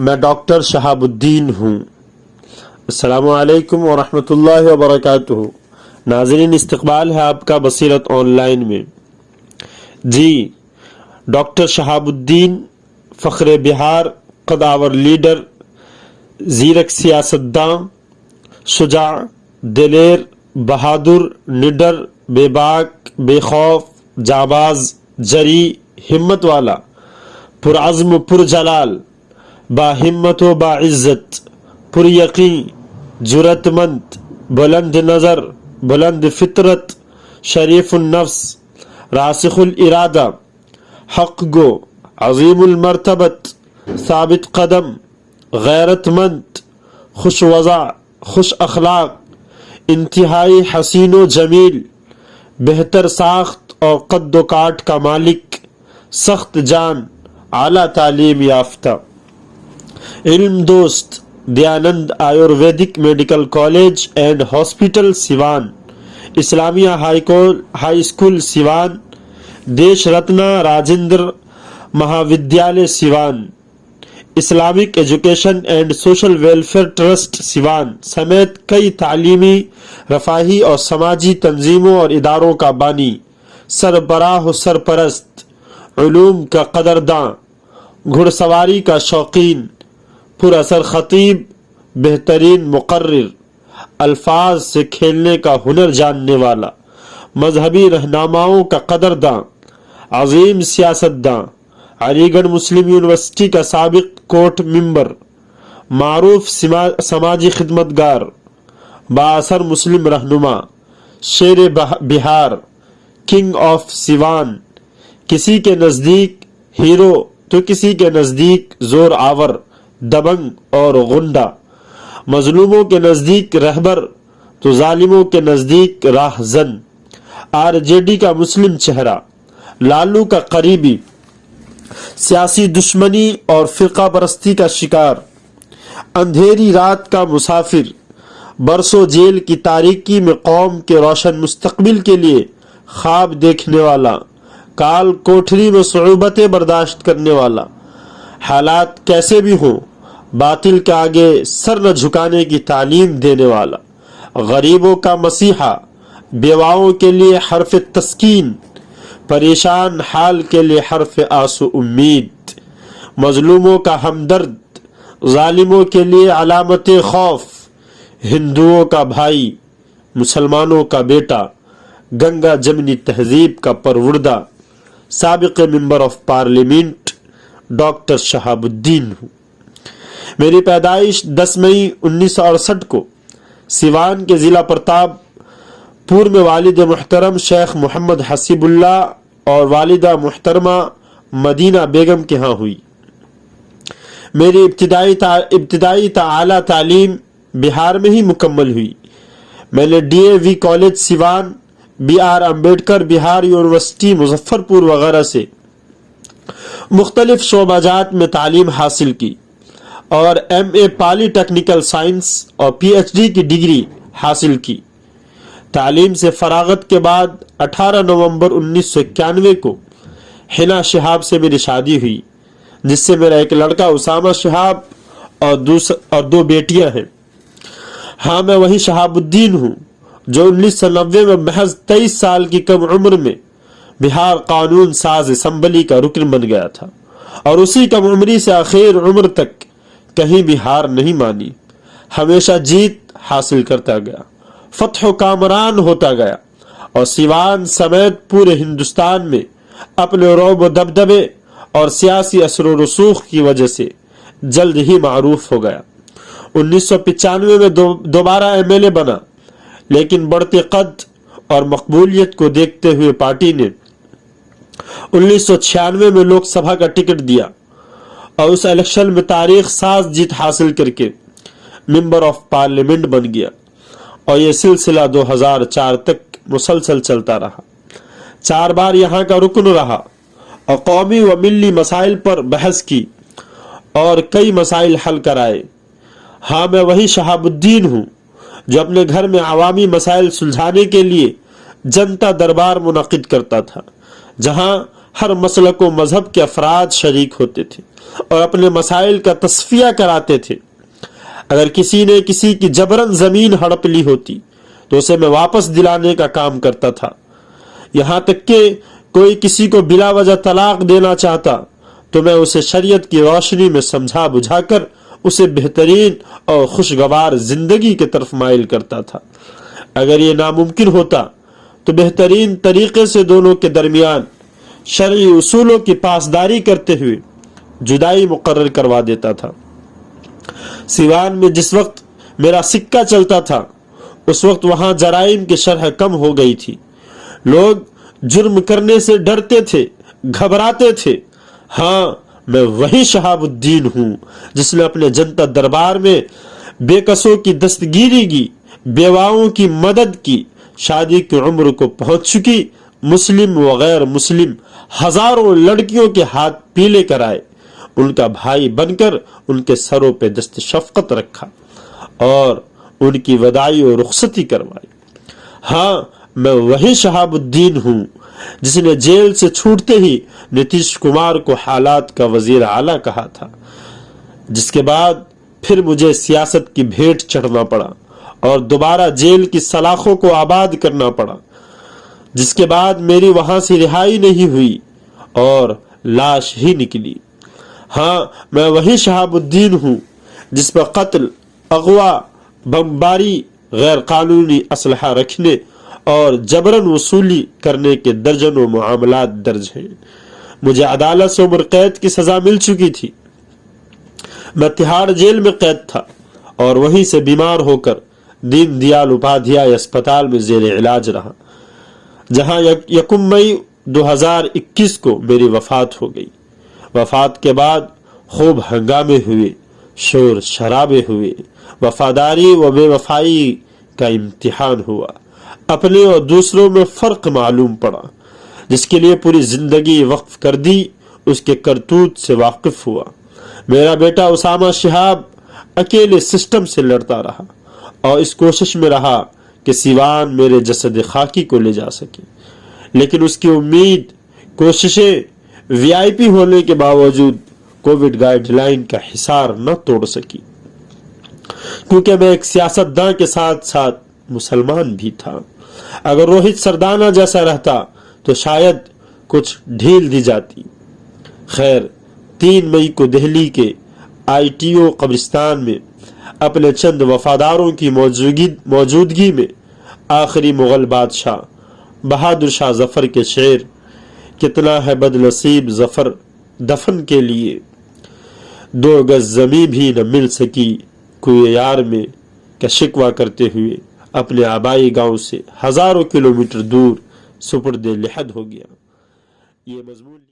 میں ڈاکٹر شہابالدین ہوں۔ السلام علیکم ورحمۃ اللہ وبرکاتہ۔ ناظرین، استقبال ہے آپ کا بصیرت آن لائن میں۔ جی، ڈاکٹر شہاب الدین فخر بہار، قداور لیڈر، زیرک سیاستداں، شجاع، دلیر، بہادر، نڈر، بے باک، بے خوف، جاباز، جری، ہمت والا، پرعزم و پرجلال، با ہمت و با عزت، پر یقین، جرأت مند، بلند نظر، بلند فطرت، شریف النفس، راسخ الارادہ، حق گو، عظیم المرتبت، ثابت قدم، غیرت مند، خوش وضع، خوش اخلاق، انتہائی حسین و جمیل، بہتر ساخت اور قد و کاٹ کا مالک، سخت جان، اعلیٰ تعلیم یافتہ، علم دوست، Dayanand Ayurvedic medical college and hospital Siwan, Islamia high school Siwan, Desh Ratna Rajendra Maha Vidyalaya Siwan, Islamic education and social welfare trust Siwan سمیت کئی تعلیمی، رفاہی اور سماجی تنظیموں اور اداروں کا بانی، سربراہ و سرپرست، علوم کا قدرداں، گھڑ سواری کا شوقین، پر اثر خطیب، بہترین مقرر، الفاظ سے کھیلنے کا ہنر جاننے والا، مذہبی رہنماؤں کا قدرداں، عظیم سیاستداں، علی گڑھ مسلم یونیورسٹی کا سابق کورٹ ممبر، معروف سماجی خدمتگار، بااثر مسلم رہنما، شیر بہار، کنگ آف سیوان، کسی کے نزدیک ہیرو تو کسی کے نزدیک زور آور، دبنگ اور غنڈہ، مظلوموں کے نزدیک رہبر تو ظالموں کے نزدیک راہزن، آر جے ڈی کا مسلم چہرہ، لالو کا قریبی، سیاسی دشمنی اور فرقہ پرستی کا شکار، اندھیری رات کا مسافر، برسوں جیل کی تاریکی میں قوم کے روشن مستقبل کے لیے خواب دیکھنے والا، کال کوٹھری میں صعوبتیں برداشت کرنے والا، حالات کیسے بھی ہوں باطل کے آگے سر نہ جھکانے کی تعلیم دینے والا، غریبوں کا مسیحا، بیواؤں کے لیے حرف تسکین، پریشان حال کے لیے حرف آس و امید، مظلوموں کا ہمدرد، ظالموں کے لیے علامت خوف، ہندوؤں کا بھائی، مسلمانوں کا بیٹا، گنگا جمنی تہذیب کا پروردہ، سابق ممبر آف پارلیمنٹ، ڈاکٹر شہاب الدین ہوں۔ میری پیدائش 10 مئی 1968 کو سیوان کے ضلع پرتاپ پور میں والد محترم شیخ محمد حسیب اللہ اور والدہ محترمہ مدینہ بیگم کے ہاں ہوئی۔ میری ابتدائی اعلیٰ تعلیم بہار میں ہی مکمل ہوئی۔ میں نے D A V college Siwan, B R Ambedkar Bihar university Muzaffarpur وغیرہ سے مختلف شعبہ جات میں تعلیم حاصل کی اور ایم اے پالی ٹیکنیکل سائنس اور پی ایچ ڈی کی ڈگری حاصل کی۔ تعلیم سے فراغت کے بعد 18 نومبر 1991 کو حنا شہاب سے میری شادی ہوئی، جس سے میرا ایک لڑکا اسامہ شہاب اور 2 بیٹیاں ہیں۔ ہاں، میں وہی شہاب الدین ہوں جو 1990 میں محض 23 سال کی کم عمر میں بہار قانون ساز اسمبلی کا رکن بن گیا تھا، اور اسی کم عمری سے آخر عمر تک کہیں بھی ہار نہیں مانی، ہمیشہ جیت حاصل کرتا گیا، فتح و کامران ہوتا گیا، اور سیوان سمیت پورے ہندوستان میں اپنے رعب و دبدبے اور سیاسی اثر و رسوخ کی وجہ سے جلد ہی معروف ہو گیا۔ 1995 میں دوبارہ ایم ایل اے بنا، لیکن بڑھتے قد اور مقبولیت کو دیکھتے ہوئے پارٹی نے 1996 میں لوک سبھا کا ٹکٹ دیا اور اس الیکشن میں تاریخ ساز جیت حاصل کر کے ممبر آف پارلیمنٹ بن گیا، اور یہ سلسلہ 2004 تک مسلسل چلتا رہا۔ 4 بار یہاں کا رکن رہا اور قومی و ملی مسائل پر بحث کی اور کئی مسائل حل کرائے۔ ہاں، میں وہی شہاب الدین ہوں جو اپنے گھر میں عوامی مسائل سلجھانے کے لیے جنتا دربار منعقد کرتا تھا، جہاں ہر مسلک و مذہب کے افراد شریک ہوتے تھے اور اپنے مسائل کا تصفیہ کراتے تھے۔ اگر کسی نے کسی کی جبرن زمین ہڑپ لی ہوتی تو اسے میں واپس دلانے کا کام کرتا تھا۔ یہاں تک کہ کوئی کسی کو بلا وجہ طلاق دینا چاہتا تو میں اسے شریعت کی روشنی میں سمجھا بجھا کر اسے بہترین اور خوشگوار زندگی کی طرف مائل کرتا تھا۔ اگر یہ ناممکن ہوتا تو بہترین طریقے سے دونوں کے درمیان شرعی اصولوں کی پاسداری کرتے ہوئے جدائی مقرر کروا دیتا تھا۔ سیوان میں جس وقت میرا سکہ چلتا تھا اس وقت وہاں جرائم کی شرح کم ہو گئی تھی۔ لوگ جرم کرنے سے ڈرتے تھے، گھبراتے تھے۔ ہاں، میں وہی شہاب الدین ہوں جس نے اپنے جنتا دربار میں بے کسوں کی دستگیری کی، بیواؤں کی مدد کی، شادی کی عمر کو پہنچ چکی مسلم و غیر مسلم ہزاروں لڑکیوں کے ہاتھ پیلے کرائے، ان کا بھائی بن کر ان کے سروں پہ دست شفقت رکھا اور ان کی وداعی و رخصتی کروائی۔ ہاں، میں وہی شہاب الدین ہوں جس نے جیل سے چھوٹتے ہی نتیش کمار کو حالات کا وزیر اعلیٰ کہا تھا، جس کے بعد پھر مجھے سیاست کی بھیٹ چڑھنا پڑا اور دوبارہ جیل کی سلاخوں کو آباد کرنا پڑا، جس کے بعد میری وہاں سے رہائی نہیں ہوئی اور لاش ہی نکلی۔ ہاں، میں وہی شہاب الدین ہوں جس پر قتل، اغوا، بمباری، غیر قانونی اسلحہ رکھنے اور جبرن وصولی کرنے کے درجنوں معاملات درج ہیں۔ مجھے عدالت سے عمر قید کی سزا مل چکی تھی۔ میں تہاڑ جیل میں قید تھا اور وہیں سے بیمار ہو کر دین دیال اپادھیائے اسپتال میں زیر علاج رہا، جہاں یکم مئی 2021 کو میری وفات ہو گئی۔ وفات کے بعد خوب ہنگامے ہوئے، شور شرابے ہوئے، وفاداری و بے وفائی کا امتحان ہوا، اپنے اور دوسروں میں فرق معلوم پڑا۔ جس کے لیے پوری زندگی وقف کر دی اس کے کرتوت سے واقف ہوا۔ میرا بیٹا اسامہ شہاب اکیلے سسٹم سے لڑتا رہا اور اس کوشش میں رہا کہ سیوان میرے جسد خاکی کو لے جا سکے، لیکن اس کی امید، کوششیں وی آئی پی ہونے کے باوجود کووڈ گائیڈ لائن کا حصار نہ توڑ سکی، کیونکہ میں ایک سیاستداں کے ساتھ ساتھ مسلمان بھی تھا۔ اگر روہت سردانہ جیسا رہتا تو شاید کچھ ڈھیل دی جاتی۔ خیر، 3 مئی کو دہلی کے آئی ٹی او قبرستان میں اپنے چند وفاداروں کی موجودگی میں آخری مغل بادشاہ بہادر شاہ ظفر کے شعر کتنا ہے بد نصیب ظفر دفن کے لیے 2 گز زمیں بھی نہ مل سکی کوئے یار میں کا شکوہ کرتے ہوئے اپنے آبائی گاؤں سے ہزاروں کلومیٹر دور سپرد لحد ہو گیا۔ یہ مضمون